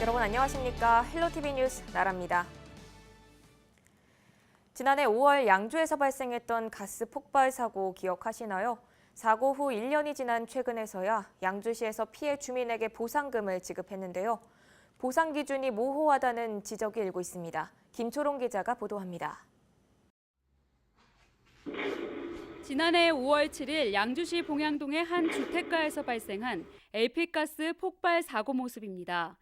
여러분 안녕하십니까? 헬로티비 뉴스 나라입니다. 지난해 5월 양주에서 발생했던 가스 폭발 사고 기억하시나요? 사고 후 1년이 지난 최근에서야 양주시에서 피해 주민에게 보상금을 지급했는데요. 보상 기준이 모호하다는 지적이 일고 있습니다. 김초롱 기자가 보도합니다. 지난해 5월 7일 양주시 봉양동의 한 주택가에서 발생한 LP가스 폭발 사고 모습입니다.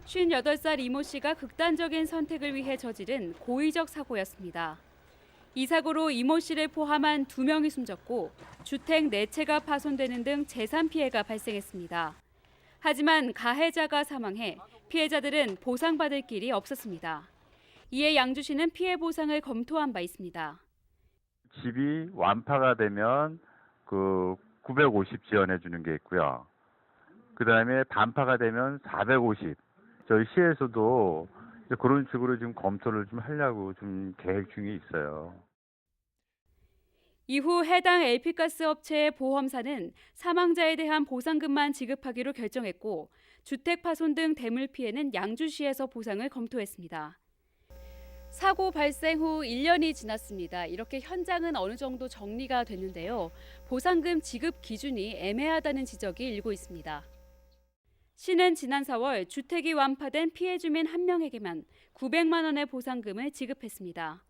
58살 이모 씨가 극단적인 선택을 위해 저지른 고의적 사고였습니다. 이 사고로 이모 씨를 포함한 2명이 숨졌고 주택 4채가 파손되는 등 재산 피해가 발생했습니다. 하지만 가해자가 사망해 피해자들은 보상받을 길이 없었습니다. 이에 양주시는 피해 보상을 검토한 바 있습니다. 집이 완파가 되면 950 지원해 주는 게 있고요. 그다음에 반파가 되면 450. 저희 시에서도 그런 식으로 지금 검토를 좀 하려고 좀 계획 중에 있어요. 이후 해당 LP가스 업체의 보험사는 사망자에 대한 보상금만 지급하기로 결정했고 주택 파손 등 대물 피해는 양주시에서 보상을 검토했습니다. 사고 발생 후 1년이 지났습니다. 이렇게 현장은 어느 정도 정리가 됐는데요. 보상금 지급 기준이 애매하다는 지적이 일고 있습니다. 시는 지난 4월 주택이 완파된 피해 주민 1명에게만 900만 원의 보상금을 지급했습니다.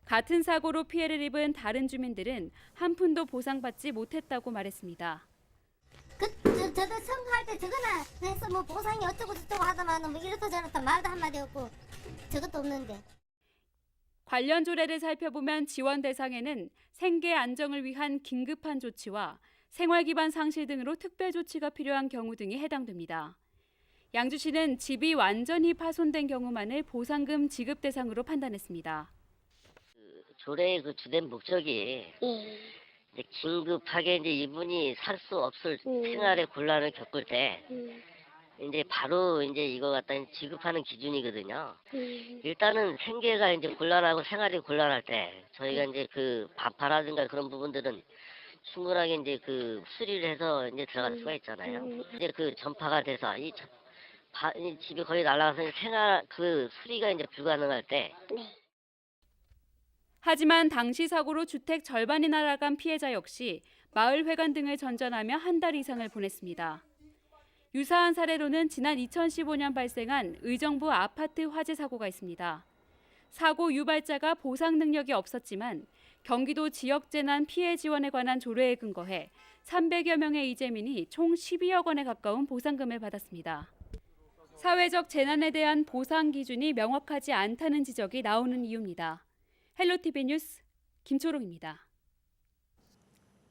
같은 사고로 피해를 입은 다른 주민들은 한 푼도 보상받지 못했다고 말했습니다. 저도 청구할 때 저거나 해서 뭐 보상이 어쩌고 저쩌고 하다만 뭐 이렇다 저렇다 말도 한마디 없고 저것도 없는데. 관련 조례를 살펴보면 지원 대상에는 생계 안정을 위한 긴급한 조치와 생활 기반 상실 등으로 특별 조치가 필요한 경우 등이 해당됩니다. 양주시는 집이 완전히 파손된 경우만을 보상금 지급 대상으로 판단했습니다. 조례의 주된 목적이 이제 긴급하게 이제 이분이 살 수 없을 생활의 곤란을 겪을 때 이제 바로 이제 이거 갖다 지급하는 기준이거든요. 일단은 생계가 이제 곤란하고 생활이 곤란할 때 저희가 이제 반파라든가 그런 부분들은 충분하게 이제 수리를 해서 이제 들어갈 수가 있잖아요. 이제 전파가 돼서 이 집이 거의 날아가서 생활 수리가 이제 불가능할 때. 하지만 당시 사고로 주택 절반이 날아간 피해자 역시 마을회관 등을 전전하며 한 달 이상을 보냈습니다. 유사한 사례로는 지난 2015년 발생한 의정부 아파트 화재 사고가 있습니다. 사고 유발자가 보상 능력이 없었지만 경기도 지역재난 피해 지원에 관한 조례에 근거해 300여 명의 이재민이 총 12억 원에 가까운 보상금을 받았습니다. 사회적 재난에 대한 보상 기준이 명확하지 않다는 지적이 나오는 이유입니다. 헬로티비 뉴스 김초롱입니다.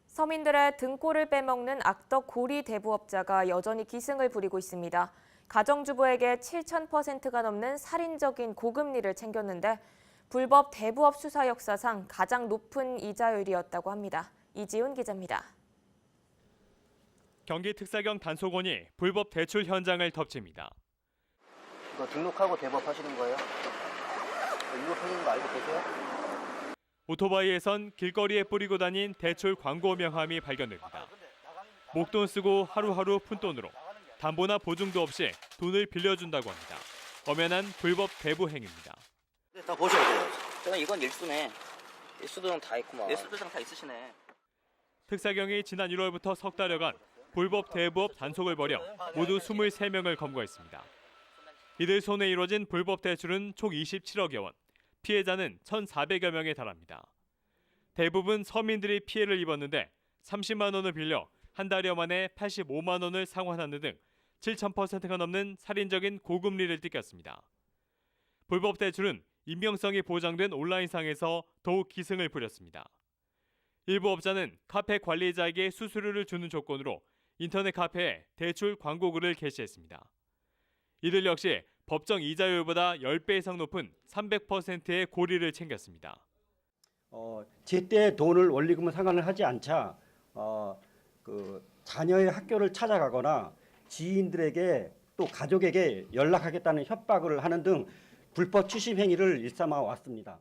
서민들의 등골을 빼먹는 악덕 고리 대부업자가 여전히 기승을 부리고 있습니다. 가정주부에게 7,000%가 넘는 살인적인 고금리를 챙겼는데 불법 대부업 수사 역사상 가장 높은 이자율이었다고 합니다. 이지훈 기자입니다. 경기특사경 단속원이 불법 대출 현장을 덮칩니다. 이거 등록하고 대부업 하시는 거예요? 위법하는 거 알고 계세요? 오토바이에선 길거리에 뿌리고 다닌 대출 광고 명함이 발견됩니다. 목돈 쓰고 하루하루 푼돈으로 담보나 보증도 없이 돈을 빌려준다고 합니다. 엄연한 불법 대부 행위입니다. 다 보셔야 돼요. 저는 이건 일수네. 일수도장 다 있구만. 일수도장 다 있으시네. 특사경이 지난 1월부터 석 달여간 불법 대부업 단속을 벌여 모두 23명을 검거했습니다. 이들 손에 이뤄진 불법 대출은 총 27억여 원, 피해자는 1,400여 명에 달합니다. 대부분 서민들이 피해를 입었는데 30만 원을 빌려 한 달여 만에 85만 원을 상환하는 등 7,000%가 넘는 살인적인 고금리를 띠꼈습니다. 불법 대출은 익명성이 보장된 온라인상에서 더욱 기승을 부렸습니다. 일부 업자는 카페 관리자에게 수수료를 주는 조건으로 인터넷 카페에 대출 광고글을 게시했습니다. 이들 역시 법정 이자율보다 10배 이상 높은 300%의 고리를 챙겼습니다. 제때 돈을 원리금을 상환을 하지 않자 자녀의 학교를 찾아가거나 지인들에게 또 가족에게 연락하겠다는 협박을 하는 등 불법 추심 행위를 일삼아 왔습니다.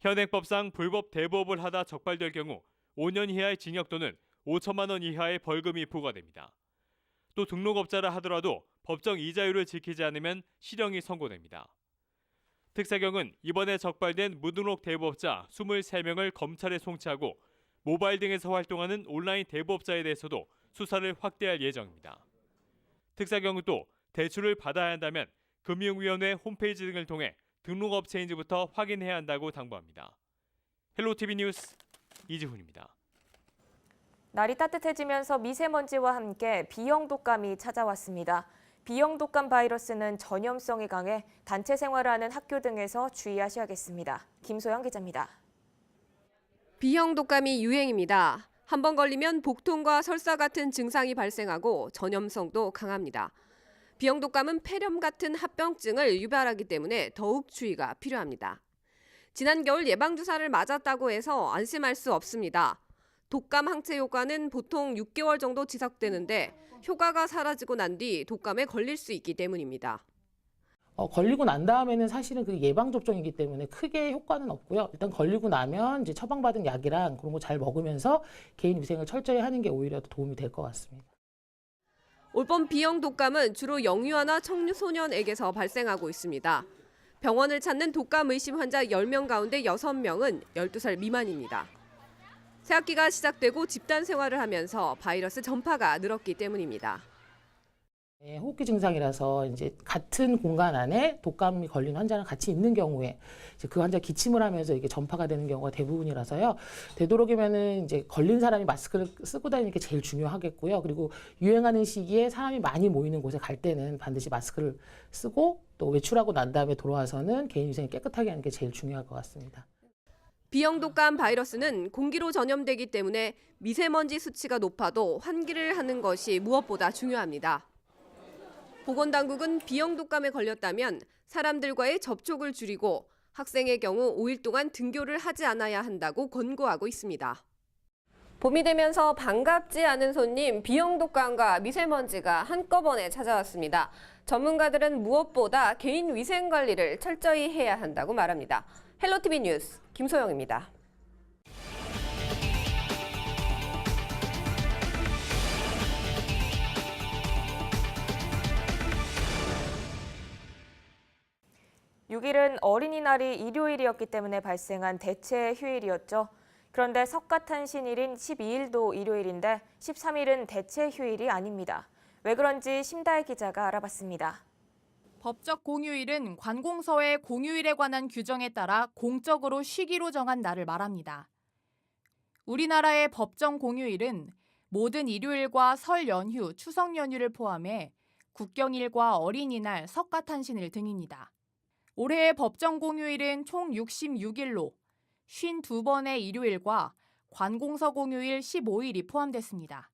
현행법상 불법 대부업을 하다 적발될 경우 5년 이하의 징역 또는 5천만 원 이하의 벌금이 부과됩니다. 또 등록업자라 하더라도 법정 이자율을 지키지 않으면 실형이 선고됩니다. 특사경은 이번에 적발된 무등록 대부업자 23명을 검찰에 송치하고 모바일 등에서 활동하는 온라인 대부업자에 대해서도 수사를 확대할 예정입니다. 특사경은 또 대출을 받아야 한다면 금융위원회 홈페이지 등을 통해 등록업체인지부터 확인해야 한다고 당부합니다. 헬로티비 뉴스 이지훈입니다. 날이 따뜻해지면서 미세먼지와 함께 B형 독감이 찾아왔습니다. B형 독감 바이러스는 전염성이 강해 단체 생활을 하는 학교 등에서 주의하셔야겠습니다. 김소영 기자입니다. B형 독감이 유행입니다. 한 번 걸리면 복통과 설사 같은 증상이 발생하고 전염성도 강합니다. B형 독감은 폐렴 같은 합병증을 유발하기 때문에 더욱 주의가 필요합니다. 지난 겨울 예방주사를 맞았다고 해서 안심할 수 없습니다. 독감 항체 효과는 보통 6개월 정도 지속되는데 효과가 사라지고 난 뒤 독감에 걸릴 수 있기 때문입니다. 걸리고 난 다음에는 사실은 그 예방접종이기 때문에 크게 효과는 없고요. 일단 걸리고 나면 이제 처방받은 약이랑 그런 거 잘 먹으면서 개인 위생을 철저히 하는 게 오히려 도움이 될 것 같습니다. 올봄 B형 독감은 주로 영유아나 청소년에게서 발생하고 있습니다. 병원을 찾는 독감 의심 환자 10명 가운데 6명은 12살 미만입니다. 새학기가 시작되고 집단 생활을 하면서 바이러스 전파가 늘었기 때문입니다. 호흡기 증상이라서 이제 같은 공간 안에 독감이 걸린 환자랑 같이 있는 경우에 이제 그 환자 기침을 하면서 이게 전파가 되는 경우가 대부분이라서요. 되도록이면은 이제 걸린 사람이 마스크를 쓰고 다니는 게 제일 중요하겠고요. 그리고 유행하는 시기에 사람이 많이 모이는 곳에 갈 때는 반드시 마스크를 쓰고 또 외출하고 난 다음에 돌아와서는 개인 위생을 깨끗하게 하는 게 제일 중요할 것 같습니다. B형 독감 바이러스는 공기로 전염되기 때문에 미세먼지 수치가 높아도 환기를 하는 것이 무엇보다 중요합니다. 보건당국은 B형 독감에 걸렸다면 사람들과의 접촉을 줄이고 학생의 경우 5일 동안 등교를 하지 않아야 한다고 권고하고 있습니다. 봄이 되면서 반갑지 않은 손님 B형 독감과 미세먼지가 한꺼번에 찾아왔습니다. 전문가들은 무엇보다 개인 위생 관리를 철저히 해야 한다고 말합니다. 헬로티비 뉴스 김소영입니다. (6일은) 어린이날이 일요일이었기 때문에 발생한 대체 휴일이었죠. 그런데 석가탄신일인 12일도 일요일인데 13일은 대체 휴일이 아닙니다. 왜 그런지 심다혜 기자가 알아봤습니다. 법적 공휴일은 관공서의 공휴일에 관한 규정에 따라 공적으로 쉬기로 정한 날을 말합니다. 우리나라의 법정 공휴일은 모든 일요일과 설 연휴, 추석 연휴를 포함해 국경일과 어린이날, 석가탄신일 등입니다. 올해의 법정 공휴일은 총 66일로 52번의 일요일과 관공서 공휴일 15일이 포함됐습니다.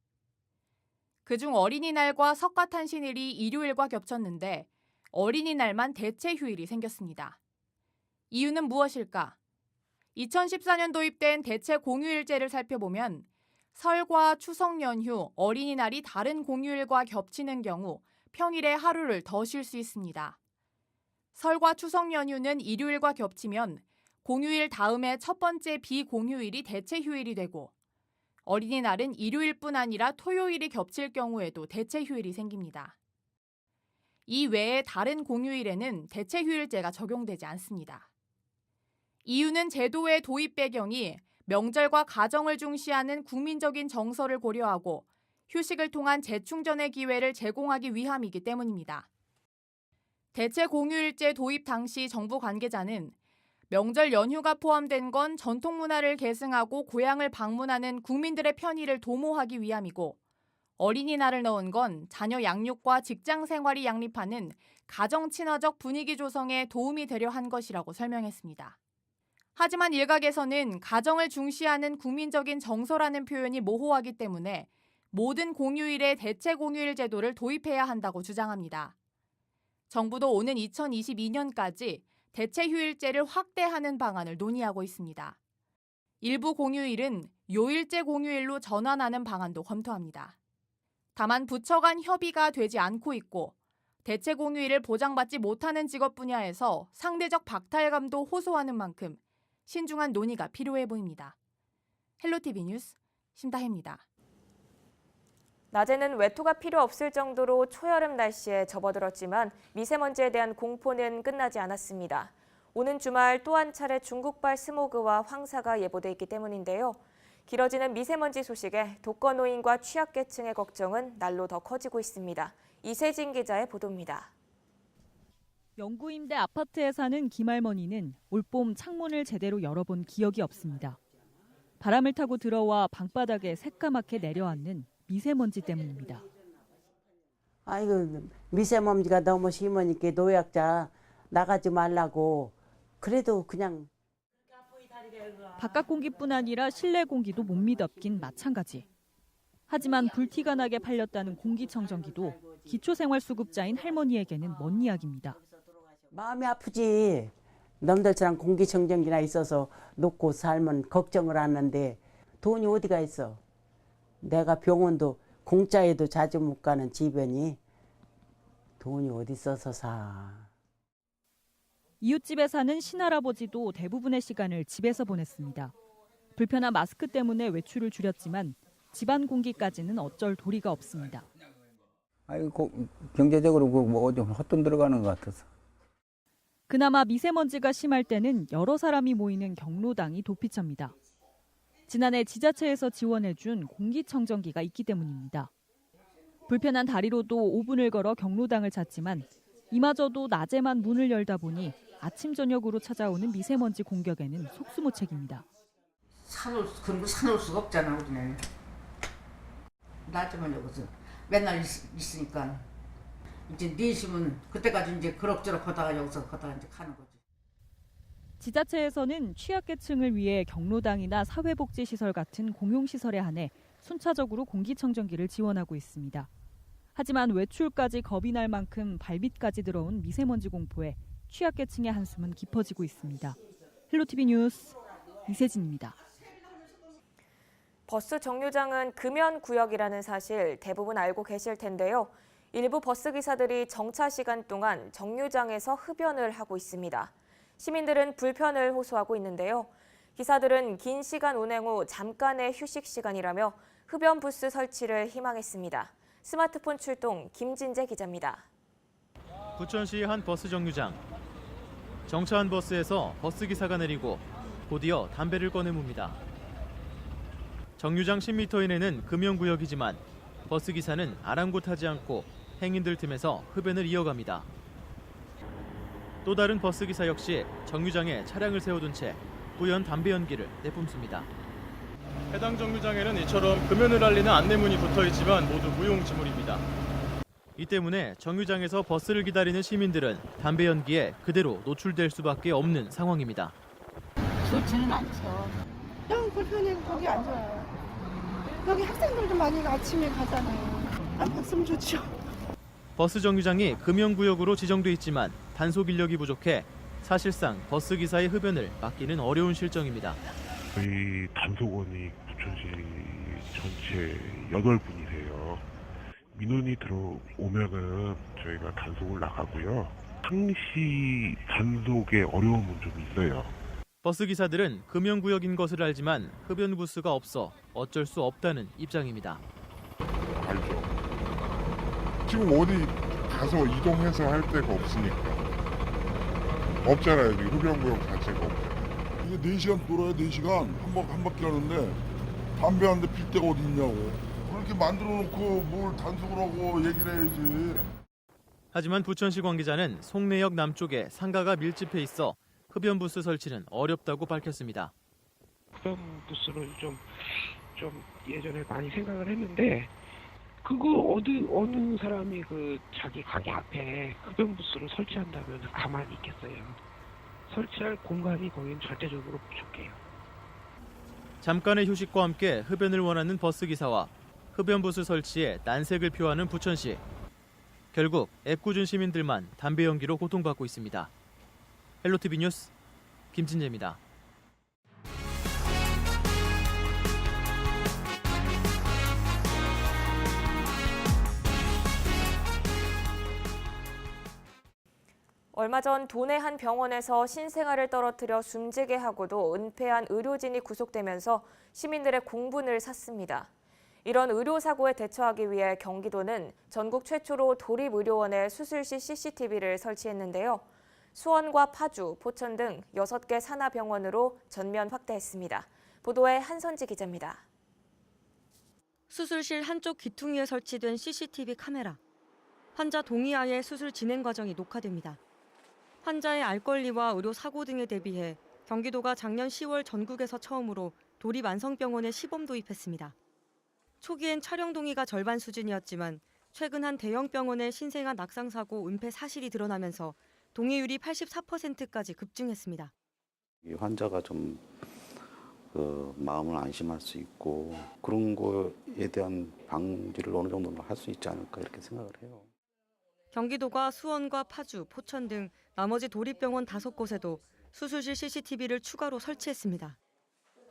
그중 어린이날과 석가탄신일이 일요일과 겹쳤는데 어린이날만 대체 휴일이 생겼습니다. 이유는 무엇일까? 2014년 도입된 대체 공휴일제를 살펴보면 설과 추석 연휴, 어린이날이 다른 공휴일과 겹치는 경우 평일에 하루를 더 쉴 수 있습니다. 설과 추석 연휴는 일요일과 겹치면 공휴일 다음에 첫 번째 비공휴일이 대체 휴일이 되고 어린이날은 일요일뿐 아니라 토요일이 겹칠 경우에도 대체 휴일이 생깁니다. 이 외에 다른 공휴일에는 대체 휴일제가 적용되지 않습니다. 이유는 제도의 도입 배경이 명절과 가정을 중시하는 국민적인 정서를 고려하고 휴식을 통한 재충전의 기회를 제공하기 위함이기 때문입니다. 대체 공휴일제 도입 당시 정부 관계자는 명절 연휴가 포함된 건 전통 문화를 계승하고 고향을 방문하는 국민들의 편의를 도모하기 위함이고 어린이날을 넣은 건 자녀 양육과 직장 생활이 양립하는 가정 친화적 분위기 조성에 도움이 되려 한 것이라고 설명했습니다. 하지만 일각에서는 가정을 중시하는 국민적인 정서라는 표현이 모호하기 때문에 모든 공휴일에 대체 공휴일 제도를 도입해야 한다고 주장합니다. 정부도 오는 2022년까지 대체 휴일제를 확대하는 방안을 논의하고 있습니다. 일부 공휴일은 요일제 공휴일로 전환하는 방안도 검토합니다. 다만 부처 간 협의가 되지 않고 있고 대체 공휴일을 보장받지 못하는 직업 분야에서 상대적 박탈감도 호소하는 만큼 신중한 논의가 필요해 보입니다. 헬로티비 뉴스 심다혜입니다. 낮에는 외투가 필요 없을 정도로 초여름 날씨에 접어들었지만 미세먼지에 대한 공포는 끝나지 않았습니다. 오는 주말 또 한 차례 중국발 스모그와 황사가 예보돼 있기 때문인데요. 길어지는 미세먼지 소식에 독거노인과 취약계층의 걱정은 날로 더 커지고 있습니다. 이세진 기자의 보도입니다. 영구 임대 아파트에 사는 김할머니는 올봄 창문을 제대로 열어본 기억이 없습니다. 바람을 타고 들어와 방바닥에 새까맣게 내려앉는 미세먼지 때문입니다. 아이고, 미세먼지가 너무 심으니까 노약자 나가지 말라고. 그래도 그냥. 바깥 공기뿐 아니라 실내 공기도 못 미덥긴 마찬가지. 하지만 불티가 나게 팔렸다는 공기청정기도 기초생활수급자인 할머니에게는 먼 이야기입니다. 마음이 아프지. 남들처럼 공기청정기나 있어서 놓고 살면 걱정을 하는데 돈이 어디가 있어. 내가 병원도 공짜에도 자주 못 가는 지변이 돈이 어디 있어서 사. 이웃집에 사는 신할아버지도 대부분의 시간을 집에서 보냈습니다. 불편한 마스크 때문에 외출을 줄였지만 집안 공기까지는 어쩔 도리가 없습니다. 아이고, 경제적으로 뭐 좀 헛돈 들어가는 것 같아서. 그나마 미세먼지가 심할 때는 여러 사람이 모이는 경로당이 도피처입니다. 지난해 지자체에서 지원해준 공기청정기가 있기 때문입니다. 불편한 다리로도 5분을 걸어 경로당을 찾지만 이마저도 낮에만 문을 열다 보니 아침 저녁으로 찾아오는 미세먼지 공격에는 속수무책입니다. 그런 거 사놓을 수가 없잖아, 우리는. 낮에만 여기서 맨날 있으니까 이제 4시면 그때까지 이제 그럭저럭 하다가 여기서 하다가 이제 가는 거지. 지자체에서는 취약계층을 위해 경로당이나 사회복지시설 같은 공용시설에 한해 순차적으로 공기청정기를 지원하고 있습니다. 하지만 외출까지 겁이 날 만큼 발밑까지 들어온 미세먼지 공포에 취약계층의 한숨은 깊어지고 있습니다. 헬로티비 뉴스 이세진입니다. 버스 정류장은 금연구역이라는 사실 대부분 알고 계실 텐데요. 일부 버스 기사들이 정차 시간 동안 정류장에서 흡연을 하고 있습니다. 시민들은 불편을 호소하고 있는데요. 기사들은 긴 시간 운행 후 잠깐의 휴식 시간이라며 흡연 부스 설치를 희망했습니다. 스마트폰 출동 김진재 기자입니다. 부천시 한 버스 정류장. 정차한 버스에서 버스 기사가 내리고 곧이어 담배를 꺼내뭅니다. 정류장 10m 이내는 금연구역이지만 버스 기사는 아랑곳하지 않고 행인들 틈에서 흡연을 이어갑니다. 또 다른 버스 기사 역시 정류장에 차량을 세워둔 채 뿌연 담배 연기를 내뿜습니다. 해당 정류장에는 이처럼 금연을 알리는 안내문이 붙어 있지만 모두 무용지물입니다. 이 때문에 정류장에서 버스를 기다리는 시민들은 담배 연기에 그대로 노출될 수밖에 없는 상황입니다. 좋지는 않죠. 그냥 불편해 거기 앉아요. 여기 학생들도 많이 아침에 가잖아요. 안 봤으면 좋죠. 버스 정류장이 금연구역으로 지정돼 있지만 단속 인력이 부족해 사실상 버스 기사의 흡연을 막기는 어려운 실정입니다. 저희 단속원이 부천시 전체 8분이세요. 민원이 들어오면은 저희가 단속을 나가고요. 항시 단속에 어려움은 좀 있어요. 버스 기사들은 금연구역인 것을 알지만 흡연 부스가 없어 어쩔 수 없다는 입장입니다. 알죠. 지금 어디 가서 이동해서 할 데가 없으니까. 없잖아요. 지금 흡연구역 자체가 없잖아요. 이게 4시간 돌아야 4시간 한 바퀴 하는데 담배 한 대 필 데가 어디 있냐고. 그렇게 만들어 놓고 뭘 단속을 하고 얘기를 해야지. 하지만 부천시 관계자는 송내역 남쪽에 상가가 밀집해 있어 흡연 부스 설치는 어렵다고 밝혔습니다. 흡연 부스를 좀 예전에 많이 생각을 했는데 그거 어느 사람이 그 자기 가게 앞에 흡연 부스를 설치한다면 가만히 있겠어요. 설치할 공간이 거긴 절대적으로 부족해요. 잠깐의 휴식과 함께 흡연을 원하는 버스 기사와 흡연 부스 설치에 난색을 표하는 부천시. 결국 애꿎은 시민들만 담배 연기로 고통받고 있습니다. 헬로티비 뉴스 김진재입니다. 얼마 전 도내 한 병원에서 신생아를 떨어뜨려 숨지게 하고도 은폐한 의료진이 구속되면서 시민들의 공분을 샀습니다. 이런 의료사고에 대처하기 위해 경기도는 전국 최초로 도립의료원에 수술실 CCTV를 설치했는데요. 수원과 파주, 포천 등 6개 산하병원으로 전면 확대했습니다. 보도에 한선지 기자입니다. 수술실 한쪽 귀퉁이에 설치된 CCTV 카메라. 환자 동의하에 수술 진행 과정이 녹화됩니다. 환자의 알 권리와 의료 사고 등에 대비해 경기도가 작년 10월 전국에서 처음으로 도립안성병원에 시범 도입했습니다. 초기엔 촬영 동의가 절반 수준이었지만 최근 한 대형 병원의 신생아 낙상 사고 은폐 사실이 드러나면서 동의율이 84%까지 급증했습니다. 이 환자가 좀 마음을 안심할 수 있고 그런 거에 대한 방지를 어느 정도는 할 수 있지 않을까 이렇게 생각을 해요. 경기도가 수원과 파주, 포천 등 나머지 도립병원 5곳에도 수술실 CCTV를 추가로 설치했습니다.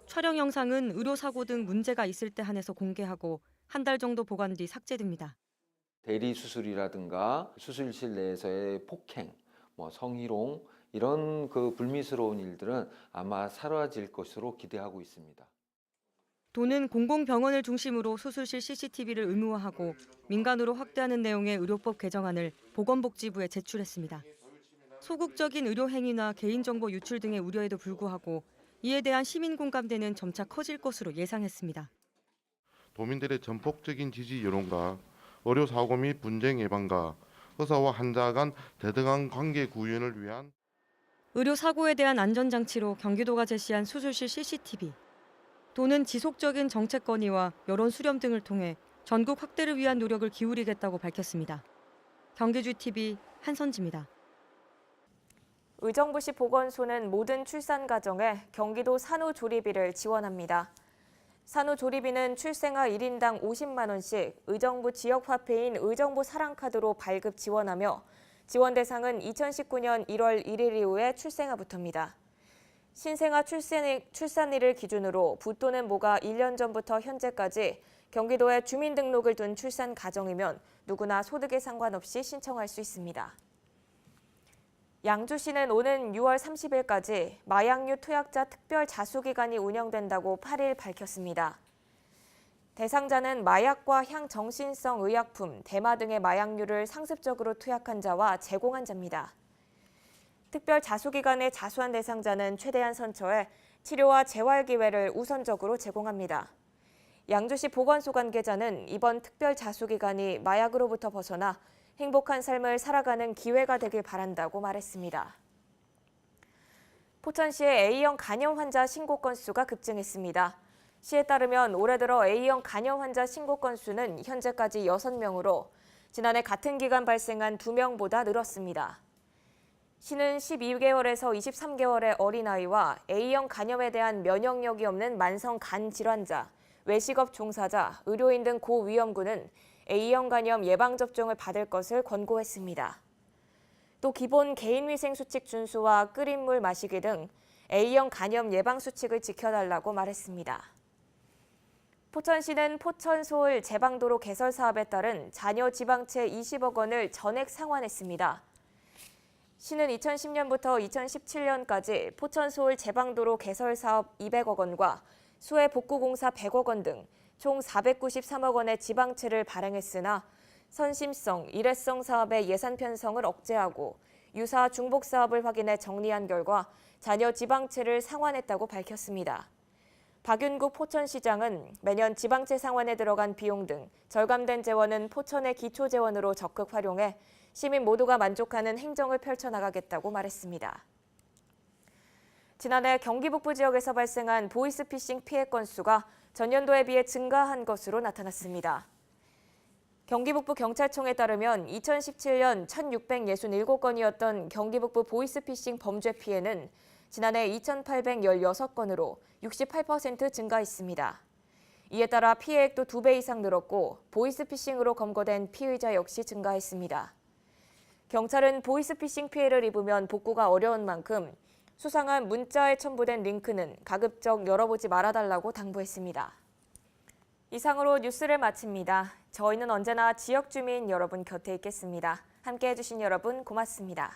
촬영 영상은 의료사고 등 문제가 있을 때 한해서 공개하고 한 달 정도 보관 뒤 삭제됩니다. 대리 수술이라든가 수술실 내에서의 폭행, 성희롱 이런 불미스러운 일들은 아마 사라질 것으로 기대하고 있습니다. 도는 공공병원을 중심으로 수술실 CCTV를 의무화하고 민간으로 확대하는 내용의 의료법 개정안을 보건복지부에 제출했습니다. 소극적인 의료 행위나 개인정보 유출 등의 우려에도 불구하고 이에 대한 시민 공감대는 점차 커질 것으로 예상했습니다. 도민들의 전폭적인 지지 여론과 의료사고 및 분쟁 예방과 의사와 환자 간 대등한 관계 구현을 위한 의료사고에 대한 안전장치로 경기도가 제시한 수술실 CCTV. 도는 지속적인 정책 건의와 여론 수렴 등을 통해 전국 확대를 위한 노력을 기울이겠다고 밝혔습니다. 경기주TV 한선지입니다. 의정부시 보건소는 모든 출산 가정에 경기도 산후조리비를 지원합니다. 산후조리비는 출생아 1인당 50만 원씩 의정부 지역화폐인 의정부 사랑카드로 발급 지원하며 지원 대상은 2019년 1월 1일 이후에 출생아부터입니다. 신생아 출산일을 기준으로 부 또는 모가 1년 전부터 현재까지 경기도에 주민등록을 둔 출산 가정이면 누구나 소득에 상관없이 신청할 수 있습니다. 양주시는 오는 6월 30일까지 마약류 투약자 특별 자수기간이 운영된다고 8일 밝혔습니다. 대상자는 마약과 향정신성 의약품, 대마 등의 마약류를 상습적으로 투약한 자와 제공한 자입니다. 특별 자수기간에 자수한 대상자는 최대한 선처해 치료와 재활 기회를 우선적으로 제공합니다. 양주시 보건소 관계자는 이번 특별 자수기간이 마약으로부터 벗어나 행복한 삶을 살아가는 기회가 되길 바란다고 말했습니다. 포천시의 A형 간염 환자 신고 건수가 급증했습니다. 시에 따르면 올해 들어 A형 간염 환자 신고 건수는 현재까지 6명으로 지난해 같은 기간 발생한 2명보다 늘었습니다. 시는 12개월에서 23개월의 어린아이와 A형 간염에 대한 면역력이 없는 만성 간 질환자, 외식업 종사자, 의료인 등 고위험군은 A형 간염 예방접종을 받을 것을 권고했습니다. 또 기본 개인위생 수칙 준수와 끓인 물 마시기 등 A형 간염 예방 수칙을 지켜달라고 말했습니다. 포천시는 포천-서울 제방도로 개설 사업에 따른 잔여 지방채 20억 원을 전액 상환했습니다. 시는 2010년부터 2017년까지 포천-서울 제방도로 개설 사업 200억 원과 수해 복구공사 100억 원 등 총 493억 원의 지방채를 발행했으나 선심성, 일회성 사업의 예산 편성을 억제하고 유사 중복 사업을 확인해 정리한 결과 잔여 지방채를 상환했다고 밝혔습니다. 박윤국 포천시장은 매년 지방채 상환에 들어간 비용 등 절감된 재원은 포천의 기초재원으로 적극 활용해 시민 모두가 만족하는 행정을 펼쳐나가겠다고 말했습니다. 지난해 경기 북부 지역에서 발생한 보이스피싱 피해 건수가 전년도에 비해 증가한 것으로 나타났습니다. 경기 북부 경찰청에 따르면 2017년 1,667건이었던 경기 북부 보이스피싱 범죄 피해는 지난해 2,816건으로 68% 증가했습니다. 이에 따라 피해액도 2배 이상 늘었고 보이스피싱으로 검거된 피의자 역시 증가했습니다. 경찰은 보이스피싱 피해를 입으면 복구가 어려운 만큼 수상한 문자에 첨부된 링크는 가급적 열어보지 말아달라고 당부했습니다. 이상으로 뉴스를 마칩니다. 저희는 언제나 지역 주민 여러분 곁에 있겠습니다. 함께해 주신 여러분 고맙습니다.